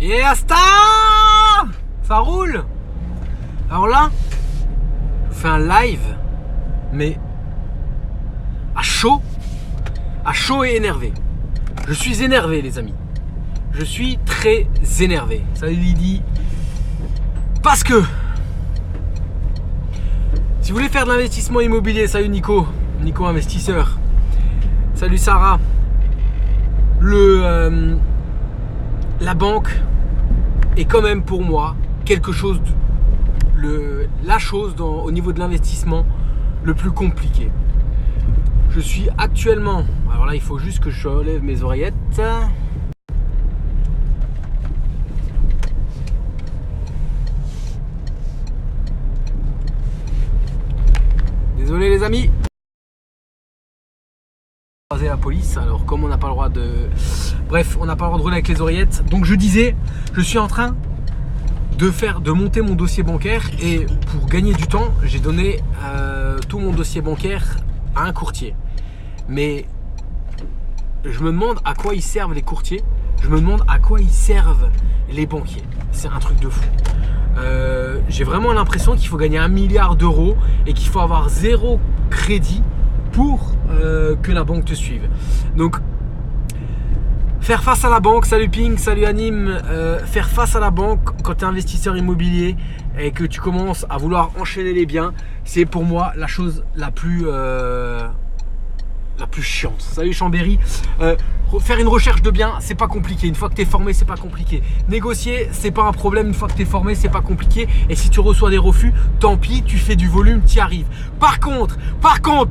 Et hasta! Ça roule! Alors là, je fais un live, mais à chaud et énervé. Je suis énervé, les amis. Je suis très énervé. Salut Lydie. Parce que si vous voulez faire de l'investissement immobilier, salut Nico investisseur. Salut Sarah. La banque est quand même pour moi quelque chose, la chose au niveau de l'investissement le plus compliqué. Je suis actuellement, alors là il faut juste que je relève mes oreillettes. Désolé les amis. Croiser la police, alors comme on n'a pas le droit de... Bref, on n'a pas le droit de rouler avec les oreillettes. Donc je disais, je suis en train de monter mon dossier bancaire et pour gagner du temps, j'ai donné tout mon dossier bancaire à un courtier. Mais je me demande à quoi ils servent les courtiers. Je me demande à quoi ils servent les banquiers. C'est un truc de fou. J'ai vraiment l'impression qu'il faut gagner 1 milliard d'euros et qu'il faut avoir 0 crédit pour que la banque te suive. Donc faire face à la banque, salut Ping, salut Anime, faire face à la banque quand tu es investisseur immobilier et que tu commences à vouloir enchaîner les biens, c'est pour moi la chose la plus chiante. Salut Chambéry. Faire une recherche de biens, c'est pas compliqué. Une fois que tu es formé, c'est pas compliqué. Négocier, c'est pas un problème. Une fois que tu es formé, c'est pas compliqué. Et si tu reçois des refus, tant pis, tu fais du volume, tu y arrives. Par contre,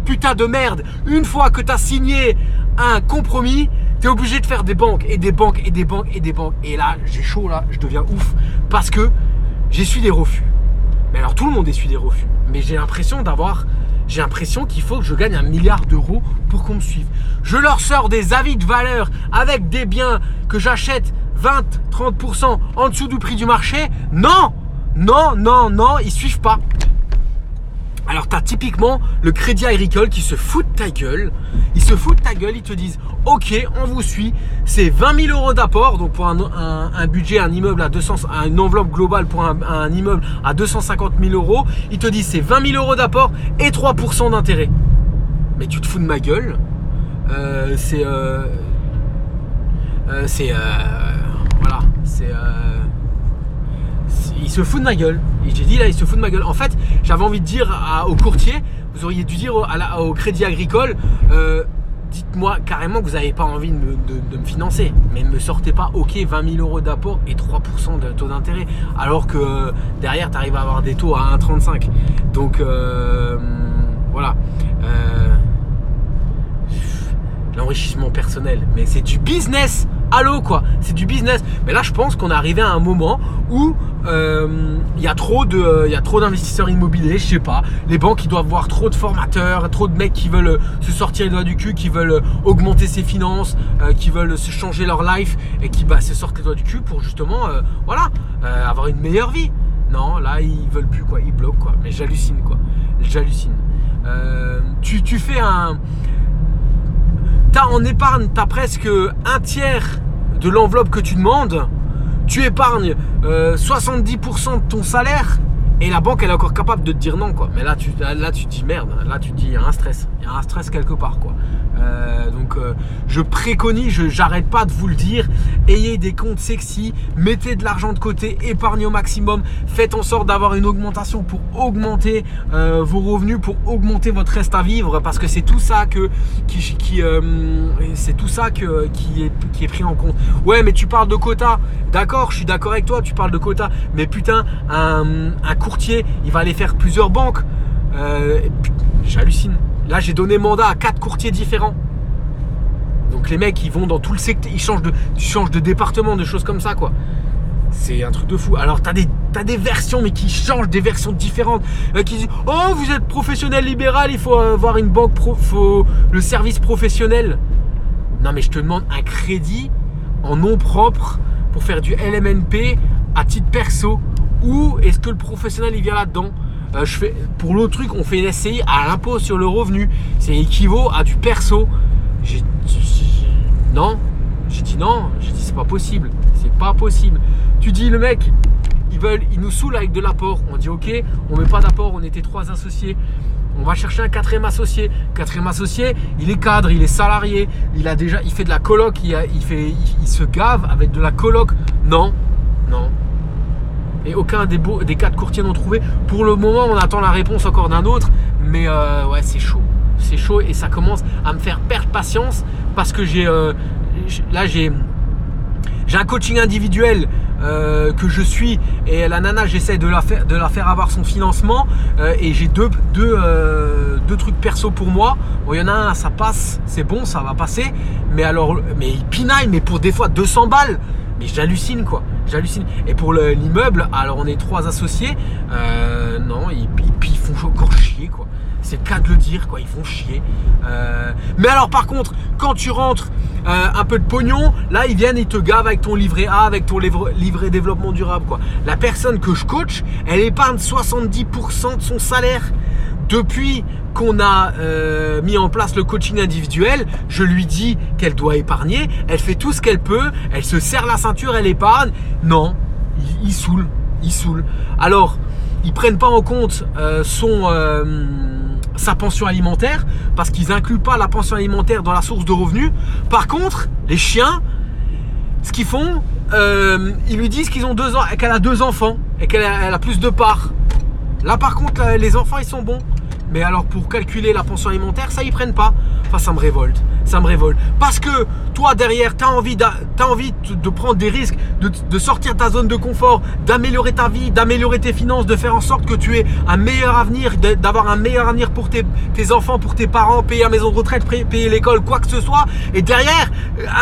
putain de merde, une fois que tu as signé un compromis, tu es obligé de faire des banques et des banques et des banques et des banques. Et là, j'ai chaud, là, je deviens ouf parce que j'essuie des refus. Mais alors, tout le monde essuie des refus. Mais j'ai l'impression qu'il faut que je gagne 1 milliard d'euros pour qu'on me suive. Je leur sors des avis de valeur avec des biens que j'achète 20-30% en dessous du prix du marché. Non, ils suivent pas. Alors tu as typiquement le Crédit Agricole qui se fout de ta gueule. Ils se foutent de ta gueule, ils te disent ok, on vous suit, c'est 20 000 euros d'apport. Donc pour un budget, un immeuble à 200, une enveloppe globale pour un immeuble à 250 000 euros, ils te disent c'est 20 000 euros d'apport et 3% d'intérêt. Mais tu te fous de ma gueule. Il se fout de ma gueule. Et j'ai dit là, il se fout de ma gueule. En fait, j'avais envie de dire au courtier, vous auriez dû dire au Crédit Agricole, dites-moi carrément que vous n'avez pas envie de me financer. Mais ne me sortez pas, ok, 20 000 euros d'apport et 3% de taux d'intérêt. Alors que derrière, tu arrives à avoir des taux à 1,35. Donc, voilà. L'enrichissement personnel. Mais c'est du business. Allô quoi, c'est du business. Mais là je pense qu'on est arrivé à un moment où il y a trop d'investisseurs immobiliers, je sais pas. Les banques ils doivent voir trop de formateurs, trop de mecs qui veulent se sortir les doigts du cul, qui veulent augmenter ses finances, qui veulent se changer leur life et qui se sortent les doigts du cul pour justement avoir une meilleure vie. Non, là ils veulent plus quoi, ils bloquent quoi. Mais j'hallucine quoi. J'hallucine. Tu fais un... En épargne, tu as presque un tiers de l'enveloppe que tu demandes. Tu épargnes 70% de ton salaire et la banque elle est encore capable de te dire non quoi. Mais là tu te dis merde, là tu te dis il y a un stress quelque part quoi. Donc je préconise, j'arrête pas de vous le dire, ayez des comptes sexy, mettez de l'argent de côté, épargnez au maximum, faites en sorte d'avoir une augmentation pour augmenter vos revenus, pour augmenter votre reste à vivre, parce que c'est tout ça qui est pris en compte. Ouais mais tu parles de quota, d'accord, je suis d'accord avec toi, tu parles de quota, mais putain un courtier il va aller faire plusieurs banques, j'hallucine. Là, j'ai donné mandat à 4 courtiers différents. Donc les mecs, ils vont dans tout le secteur, ils changent de département, de choses comme ça, quoi. C'est un truc de fou. Alors, t'as des versions, mais qui changent, des versions différentes. Qui disent, oh, vous êtes professionnel libéral, il faut avoir une banque, faut le service professionnel. Non, mais je te demande un crédit en nom propre pour faire du LMNP à titre perso. Ou est-ce que le professionnel, il vient là-dedans ? Pour l'autre truc, on fait une SCI à l'impôt sur le revenu. C'est équivaut à du perso. Non, J'ai dit non, j'ai dit c'est pas possible, c'est pas possible. Tu dis le mec, ils nous saoulent avec de l'apport. On dit ok, on met pas d'apport, on était 3 associés. On va chercher un 4e associé. 4e associé, il est cadre, il est salarié, il fait de la coloc, il se gave avec de la coloc. Non. Et aucun des 4 courtiers n'ont trouvé. Pour le moment, on attend la réponse encore d'un autre. Mais ouais, c'est chaud. C'est chaud et ça commence à me faire perdre patience parce que j'ai un coaching individuel que je suis et la nana, j'essaie de la faire avoir son financement et j'ai deux trucs perso pour moi. Bon, il y en a un, ça passe, c'est bon, ça va passer. Mais il pinaille, mais pour des fois 200 balles. Mais j'hallucine quoi, j'hallucine. Et pour l'immeuble, alors on est 3 associés, non, puis ils font encore chier quoi. C'est le cas de le dire quoi, ils font chier. Mais alors par contre, quand tu rentres un peu de pognon, là ils viennent, ils te gavent avec ton livret A, avec ton livret développement durable quoi. La personne que je coach, elle épargne 70% de son salaire. Depuis qu'on a mis en place le coaching individuel, je lui dis qu'elle doit épargner, elle fait tout ce qu'elle peut, elle se serre la ceinture, elle épargne. Non, ils saoulent. Alors, ils prennent pas en compte sa pension alimentaire parce qu'ils incluent pas la pension alimentaire dans la source de revenus. Par contre, les chiens, ce qu'ils font, ils lui disent qu'ils ont 2 ans, qu'elle a 2 enfants et qu'elle a plus de parts. Là par contre, les enfants ils sont bons. Mais alors pour calculer la pension alimentaire, ça ils prennent pas. Enfin ça me révolte. Parce que toi derrière, tu as envie de prendre des risques, de sortir de ta zone de confort, d'améliorer ta vie, d'améliorer tes finances, de faire en sorte que tu aies un meilleur avenir, d'avoir un meilleur avenir pour tes enfants, pour tes parents, payer la maison de retraite, payer l'école, quoi que ce soit. Et derrière,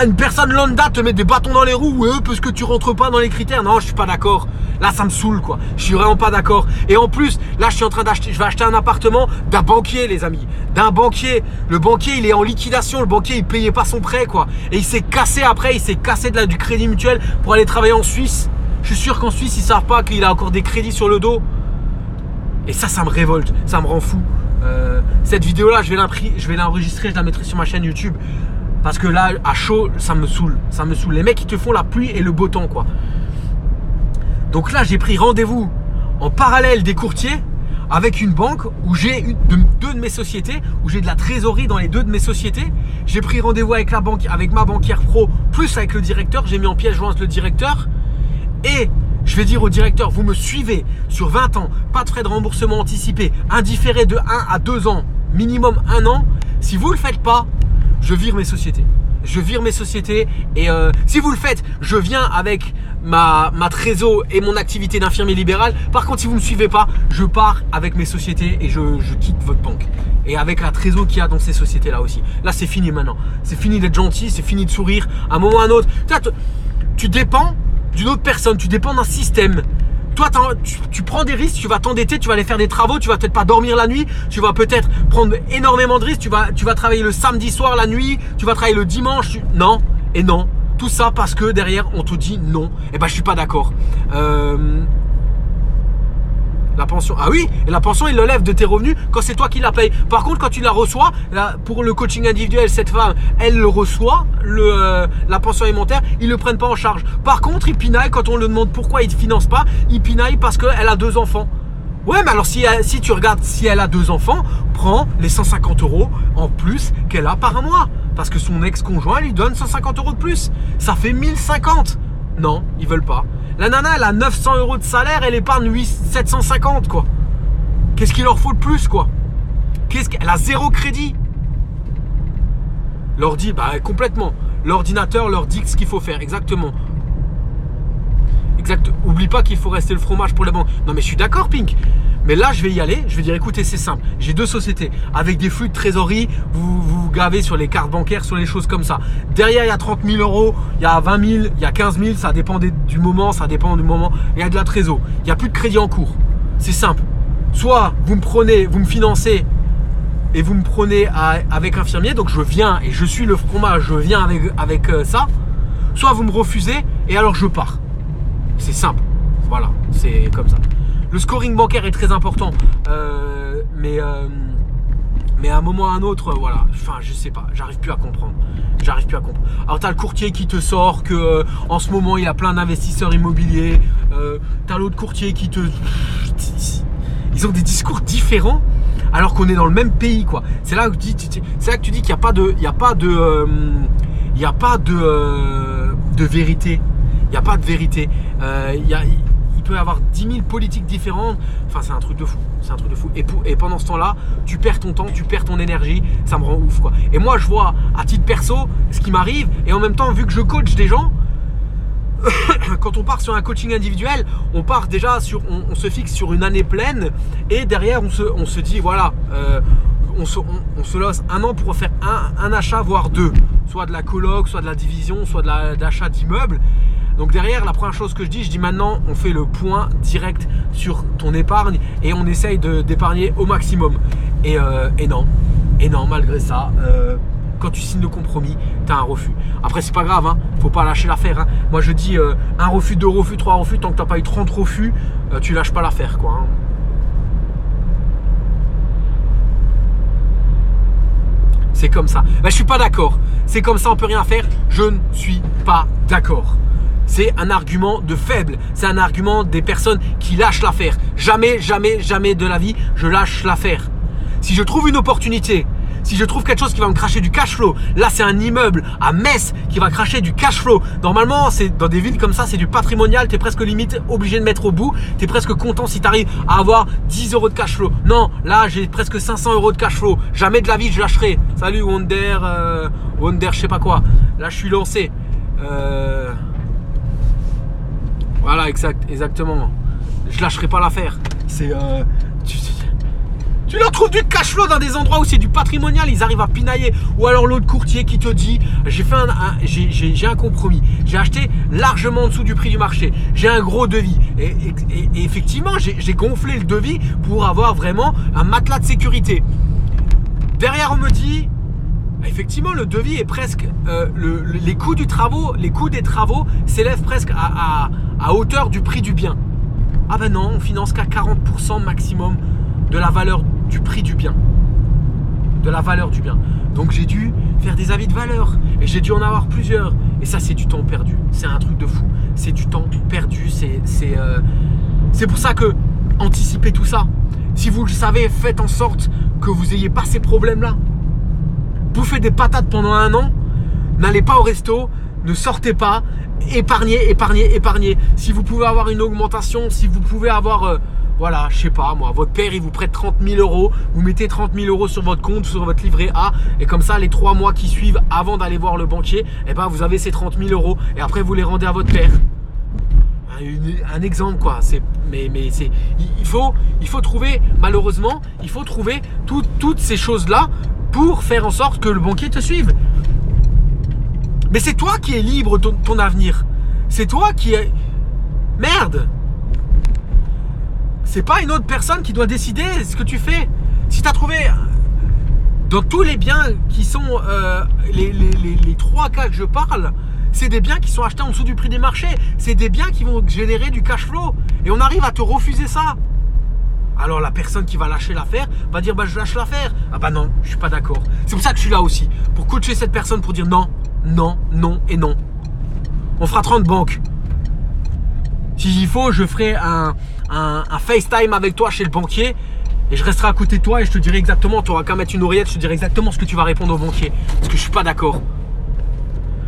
une personne lambda te met des bâtons dans les roues, parce que tu rentres pas dans les critères. Non, je suis pas d'accord. Là ça me saoule quoi. Je suis vraiment pas d'accord. Et en plus, là je vais acheter un appartement d'un banquier les amis. D'un banquier. Le banquier il est en liquidation. Le banquier il payait pas son prêt quoi. Et il s'est cassé après. Il s'est cassé du crédit mutuel pour aller travailler en Suisse. Je suis sûr qu'en Suisse ils savent pas qu'il a encore des crédits sur le dos. Et ça me révolte. Ça me rend fou. Cette vidéo là je vais l'enregistrer. Je la mettrai sur ma chaîne YouTube. Parce que là à chaud ça me saoule. Les mecs ils te font la pluie et le beau temps quoi. Donc là, j'ai pris rendez-vous en parallèle des courtiers avec une banque où j'ai 2 de mes sociétés, où j'ai de la trésorerie dans les 2 de mes sociétés. J'ai pris rendez-vous avec ma banquière pro, plus avec le directeur. J'ai mis en pièce jointe le directeur. Et je vais dire au directeur, vous me suivez sur 20 ans, pas de frais de remboursement anticipé, indifféré de 1 à 2 ans, minimum 1 an. Si vous ne le faites pas, je vire mes sociétés. Et si vous le faites, je viens avec ma trésor et mon activité d'infirmier libéral. Par contre, si vous ne me suivez pas, je pars avec mes sociétés et je quitte votre banque. Et avec la trésor qu'il y a dans ces sociétés-là aussi. Là, c'est fini maintenant. C'est fini d'être gentil, c'est fini de sourire. À un moment ou à un autre, tu dépends d'une autre personne, tu dépends d'un système. Toi, tu prends des risques, tu vas t'endetter, tu vas aller faire des travaux, tu vas peut-être pas dormir la nuit, tu vas peut-être prendre énormément de risques, tu vas travailler le samedi soir, la nuit, tu vas travailler le dimanche. Non et non. Tout ça parce que derrière, on te dit non. Et ben, je suis pas d'accord. La pension, ah oui, et la pension, il le lève de tes revenus quand c'est toi qui la payes. Par contre, quand tu la reçois, là, pour le coaching individuel, cette femme, elle le reçoit, la pension alimentaire, ils ne le prennent pas en charge. Par contre, il pinaille quand on lui demande pourquoi il ne finance pas, il pinaille parce qu'elle a 2 enfants. Ouais, mais alors si tu regardes, si elle a 2 enfants, prends les 150 € en plus qu'elle a par mois. Parce que son ex-conjoint lui donne 150 € de plus. Ça fait 1050. Non, ils veulent pas. La nana, elle a 900 € de salaire, elle épargne 750 quoi. Qu'est-ce qu'il leur faut de plus quoi? Elle a 0 crédit. L'ordi, bah complètement. L'ordinateur leur dit ce qu'il faut faire, exactement. Exact. Oublie pas qu'il faut rester le fromage pour les banques. Non mais je suis d'accord Pink. Mais là je vais y aller, je vais dire écoutez c'est simple. J'ai 2 sociétés avec des flux de trésorerie. Vous gavez sur les cartes bancaires, sur les choses comme ça. Derrière il y a 30 000 €, il y a 20 000, il y a 15 000. Ça dépend du moment, Il y a de la trésor. Il n'y a plus de crédit en cours. C'est simple. Soit vous me financez et vous me prenez avec infirmier. Donc je viens et je suis le fromage, je viens avec ça. Soit vous me refusez et alors je pars. C'est simple, voilà, c'est comme ça. Le scoring bancaire est très important, mais Mais à un moment ou à un autre, voilà, enfin je sais pas, j'arrive plus à comprendre. Alors t'as le courtier qui te sort que en ce moment il a plein d'investisseurs immobiliers. T'as l'autre courtier qui te... Ils ont des discours différents alors qu'on est dans le même pays, quoi. C'est là que tu dis qu'il n'y a pas de... de vérité. Il n'y a pas de vérité. Il peut y avoir 10 000 politiques différentes. Enfin, c'est un truc de fou. Et pendant ce temps-là, tu perds ton temps, tu perds ton énergie. Ça me rend ouf, quoi. Et moi, je vois à titre perso ce qui m'arrive. Et en même temps, vu que je coach des gens, quand on part sur un coaching individuel, on part déjà sur, on se fixe sur une année pleine. Et derrière, on se dit, voilà, on se laisse 1 an pour faire un achat, voire 2. Soit de la coloc, soit de la division, soit de l'achat d'immeubles. Donc derrière, la première chose que je dis maintenant, on fait le point direct sur ton épargne et on essaye d'épargner au maximum. Et non, malgré ça, quand tu signes le compromis, tu as un refus. Après, c'est pas grave, hein, faut pas lâcher l'affaire. Hein. Moi, je dis 1 refus, 2 refus, 3 refus, tant que tu n'as pas eu 30 refus, tu lâches pas l'affaire, quoi. Hein. C'est comme ça. Ben, je suis pas d'accord. C'est comme ça, on peut rien faire. Je ne suis pas d'accord. C'est un argument de faible. C'est un argument des personnes qui lâchent l'affaire. Jamais, jamais, jamais de la vie, je lâche l'affaire. Si je trouve une opportunité, si je trouve quelque chose qui va me cracher du cash flow, là c'est un immeuble à Metz qui va cracher du cash flow. Normalement, c'est dans des villes comme ça, c'est du patrimonial. Tu es presque limite obligé de mettre au bout. Tu es presque content si tu arrives à avoir 10 € de cash flow. Non, là j'ai presque 500 € de cash flow. Jamais de la vie je lâcherai. Salut Wonder, je sais pas quoi. Là je suis lancé. Voilà, exactement. Je lâcherai pas l'affaire. C'est tu leur trouves du cash flow dans des endroits où c'est du patrimonial, ils arrivent à pinailler. Ou alors l'autre courtier qui te dit j'ai un compromis, j'ai acheté largement en dessous du prix du marché, j'ai un gros devis. Et effectivement, j'ai gonflé le devis pour avoir vraiment un matelas de sécurité. Derrière, on me dit effectivement, le devis est presque les coûts des travaux s'élèvent presque à hauteur du prix du bien. Ah ben non, on finance qu'à 40% maximum de la valeur du prix du bien. Donc j'ai dû faire des avis de valeur et j'ai dû en avoir plusieurs. Et ça, c'est du temps perdu. C'est un truc de fou. C'est du temps perdu. C'est pour ça que anticipez tout ça. Si vous le savez, faites en sorte que vous n'ayez pas ces problèmes-là. Bouffez des patates pendant 1 an, n'allez pas au resto, ne sortez pas, épargnez. Si vous pouvez avoir une augmentation, si vous pouvez avoir, voilà, je sais pas moi, votre père il vous prête 30 000 €, vous mettez 30 000 € sur votre compte, sur votre livret A, et comme ça les 3 mois qui suivent avant d'aller voir le banquier, eh ben, vous avez ces 30 000 €, et après vous les rendez à votre père. Un exemple quoi, il faut trouver, malheureusement, il faut trouver toutes ces choses-là pour faire en sorte que le banquier te suive. Mais c'est toi qui es libre ton avenir. C'est toi qui es... Merde. C'est pas une autre personne qui doit décider ce que tu fais. Si tu as trouvé... Dans tous les biens qui sont... les 3 cas que je parle, c'est des biens qui sont achetés en dessous du prix des marchés. C'est des biens qui vont générer du cash flow. Et on arrive à te refuser ça. Alors la personne qui va lâcher l'affaire va dire bah je lâche l'affaire. Ah bah non, je suis pas d'accord. C'est pour ça que je suis là aussi, pour coacher cette personne, pour dire non, non, non et non. On fera 30 banques. S'il faut, je ferai un FaceTime avec toi chez le banquier et je resterai à côté de toi et je te dirai exactement, tu auras qu'à mettre une oreillette, je te dirai exactement ce que tu vas répondre au banquier. Parce que je suis pas d'accord.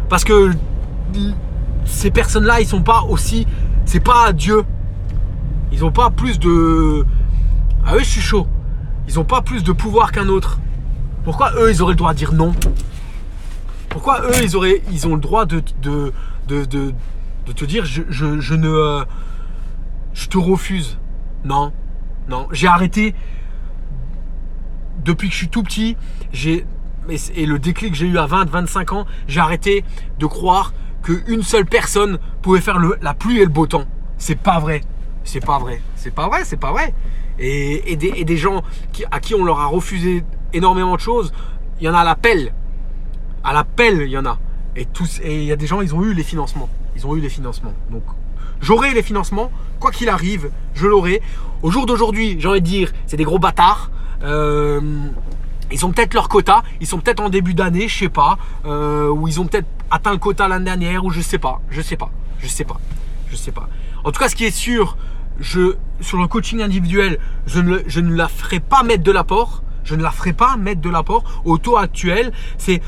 Parce que ces personnes-là, ils sont pas aussi... C'est pas Dieu. Ils ont pas plus de... Ah oui, je suis chaud. Ils n'ont pas plus de pouvoir qu'un autre. Pourquoi eux, ils auraient le droit de dire non? Pourquoi eux, ils ont le droit de te dire je te refuse? Non, non. J'ai arrêté depuis que je suis tout petit. Et le déclic que j'ai eu à 20-25 ans, j'ai arrêté de croire qu'une seule personne pouvait faire la pluie et le beau temps. C'est pas vrai. C'est pas vrai. Et des gens à qui on leur a refusé énormément de choses, il y en a à l'appel. À l'appel, il y en a. Et il y a des gens, ils ont eu les financements. Donc, j'aurai les financements. Quoi qu'il arrive, je l'aurai. Au jour d'aujourd'hui, j'ai envie de dire, c'est des gros bâtards. Ils ont peut-être leur quota, ils sont peut-être en début d'année, je sais pas, ou ils ont peut-être atteint le quota l'année dernière, ou je sais pas. En tout cas, ce qui est sûr, sur le coaching individuel, je ne la ferai pas mettre de l'apport. Je ne la ferai pas mettre de l'apport au taux actuel. C'est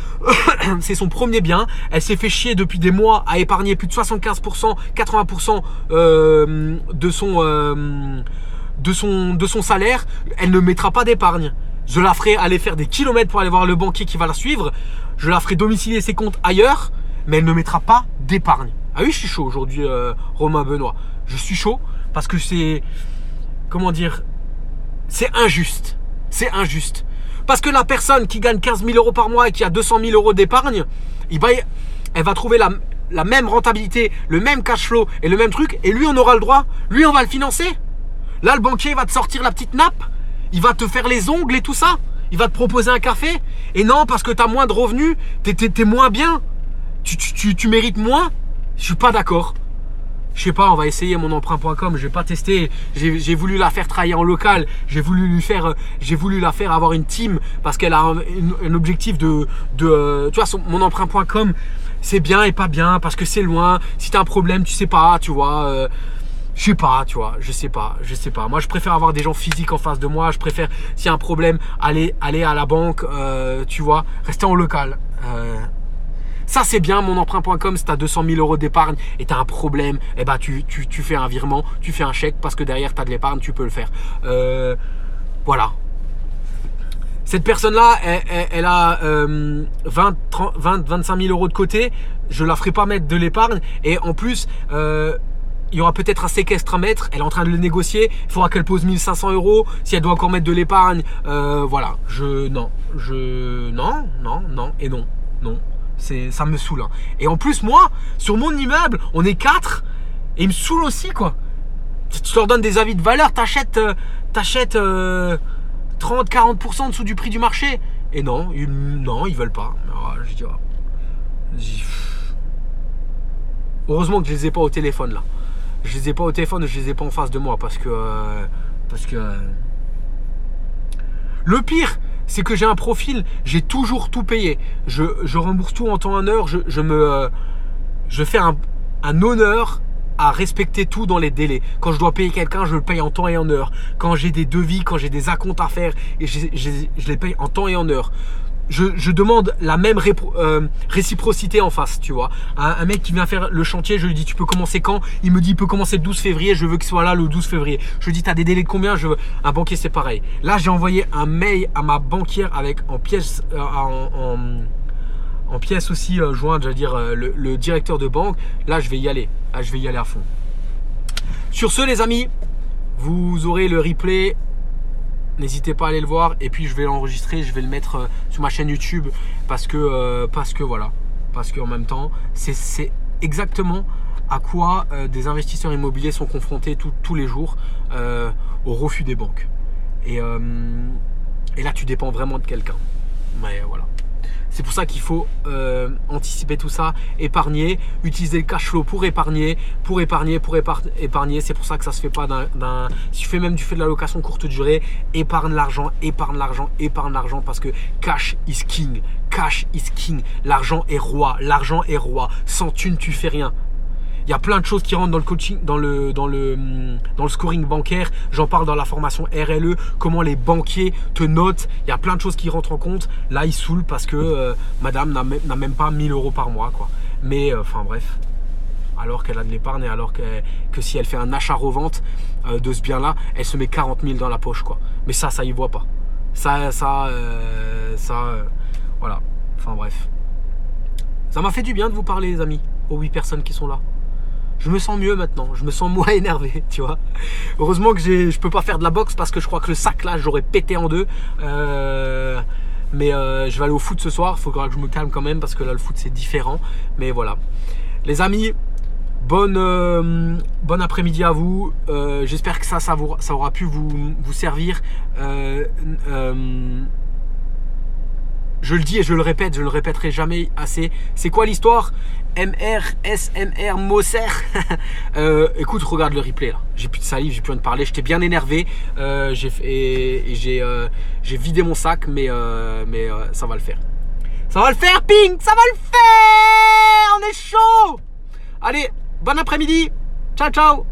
son premier bien. Elle s'est fait chier depuis des mois à épargner plus de 75%, 80% de son salaire. Elle ne mettra pas d'épargne. Je la ferai aller faire des kilomètres pour aller voir le banquier qui va la suivre. Je la ferai domicilier ses comptes ailleurs, mais elle ne mettra pas d'épargne. Ah oui, je suis chaud aujourd'hui, Romain Benoît. Je suis chaud parce que c'est, comment dire, c'est injuste. C'est injuste. Parce que la personne qui gagne 15 000 euros par mois et qui a 200 000 euros d'épargne, elle va trouver la même rentabilité, le même cash flow et le même truc. Et lui, on aura le droit. Lui, on va le financer. Là, le banquier va te sortir la petite nappe. Il va te faire les ongles et tout ça. Il va te proposer un café. Et non, parce que tu as moins de revenus, t'es moins bien. Tu mérites moins. Je suis pas d'accord. Je sais pas, on va essayer mon emprunt.com. Je vais pas tester. J'ai voulu la faire travailler en local. J'ai voulu la faire avoir une team parce qu'elle a un objectif de tu vois, mon emprunt.com, c'est bien et pas bien parce que c'est loin. Si tu as un problème, tu sais pas, tu vois. Je sais pas, tu vois, je sais pas. Moi, je préfère avoir des gens physiques en face de moi. Je préfère, s'il y a un problème, aller à la banque, tu vois, rester en local. Ça, c'est bien, mon emprunt.com. Si tu as 200 000 euros d'épargne et tu as un problème, eh ben, tu fais un virement, tu fais un chèque parce que derrière, tu as de l'épargne, tu peux le faire. Voilà. Cette personne-là, elle a 25 000 euros de côté. Je la ferai pas mettre de l'épargne. Et en plus, il y aura peut-être un séquestre à mettre. Elle est en train de le négocier. Il faudra qu'elle pose 1 500 euros. Si elle doit encore mettre de l'épargne, voilà. Non et non. Ça me saoule. Hein. Et en plus, moi, sur mon immeuble, on est 4. Et il me saoule aussi, quoi. Tu leur donnes des avis de valeur. T'achètes 30-40% en dessous du prix du marché. Et non, ils veulent pas. Je dis, heureusement que je les ai pas au téléphone là. Je les ai pas au téléphone, je les ai pas en face de moi parce que le pire, c'est que j'ai un profil, j'ai toujours tout payé. Je rembourse tout en temps et en heure. Je fais un honneur à respecter tout dans les délais. Quand je dois payer quelqu'un, je le paye en temps et en heure. Quand j'ai des devis, quand j'ai des acomptes à faire, et je les paye en temps et en heure. Je demande la même réciprocité en face, tu vois. Un mec qui vient faire le chantier, je lui dis tu peux commencer quand? Il me dit il peut commencer le 12 février, je veux qu'il soit là le 12 février. Je lui dis t'as des délais de combien? Un banquier c'est pareil. Là j'ai envoyé un mail à ma banquière avec en pièce aussi jointe, j'allais dire le directeur de banque. Là je vais y aller, à fond. Sur ce les amis, vous aurez le replay. N'hésitez pas à aller le voir et puis je vais l'enregistrer, je vais le mettre sur ma chaîne YouTube parce que voilà, parce qu'en même temps c'est exactement à quoi des investisseurs immobiliers sont confrontés tous les jours, au refus des banques et là tu dépends vraiment de quelqu'un, mais voilà. C'est pour ça qu'il faut anticiper tout ça, épargner, utiliser le cash flow pour épargner. C'est pour ça que ça se fait pas si tu fais même de la location courte durée, épargne l'argent parce que cash is king. L'argent est roi. Sans thune, tu fais rien. Il y a plein de choses qui rentrent dans le coaching, dans le scoring bancaire. J'en parle dans la formation RLE, comment les banquiers te notent. Il y a plein de choses qui rentrent en compte. Là, ils saoulent parce que madame n'a même pas 1 000 euros par mois, quoi. Mais enfin bref, alors qu'elle a de l'épargne et alors que si elle fait un achat-revente de ce bien-là, elle se met 40 000 dans la poche, quoi. Mais ça y voit pas. Voilà. Enfin bref. Ça m'a fait du bien de vous parler, les amis, aux 8 personnes qui sont là. Je me sens mieux maintenant, je me sens moins énervé, tu vois. Heureusement que je peux pas faire de la boxe parce que je crois que le sac là, j'aurais pété en deux. Mais je vais aller au foot ce soir, il faudra que je me calme quand même parce que là le foot c'est différent. Mais voilà. Les amis, bon après-midi à vous. J'espère que ça aura pu vous servir. Je le dis et je le répète, je ne le répéterai jamais assez. C'est quoi l'histoire? SMR Moser. Écoute, regarde le replay là. J'ai plus de salive, j'ai plus rien de parler. J'étais bien énervé. J'ai vidé mon sac, mais ça va le faire. Ça va le faire, Ping. Ça va le faire. On est chaud. Allez, bon après-midi. Ciao, ciao.